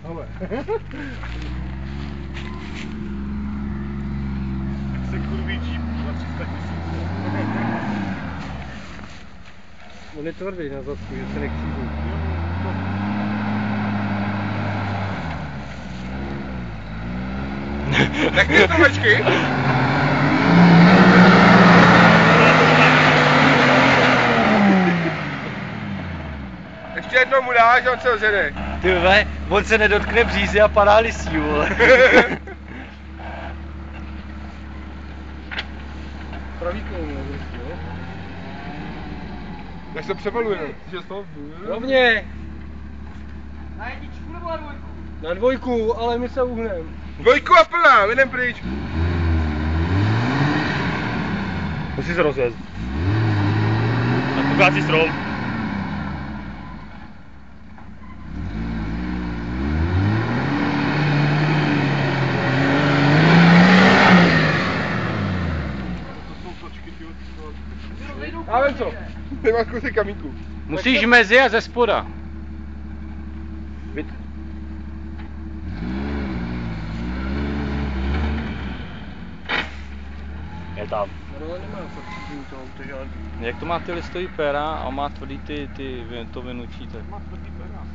Ale. Se kurví Jeep za 300 000. On je tvrdý na zadku, že se nekříží. Tak ty to mečky. Ještě jednou mu dáš, on se ozede. Ty vole, on se nedotkne břízy a padá listí, vole. Pravý kolmo, prostě, jo? Tak se převaluje, že z toho... Rovně! Na jedničku nebo na dvojku? Na dvojku, ale my se uhneme. Dvojku a plná, jdem pryč. Musí se rozjet. A pokácí strom. A vem co? Ty máš kusy kamínku. Musíš mezi a ze spoda. Je tam. Ale nemá zapřízení to auto žádný. Jak to má ty listový péra a má tvrdý to vynučí, tak. Má tvrdý pera.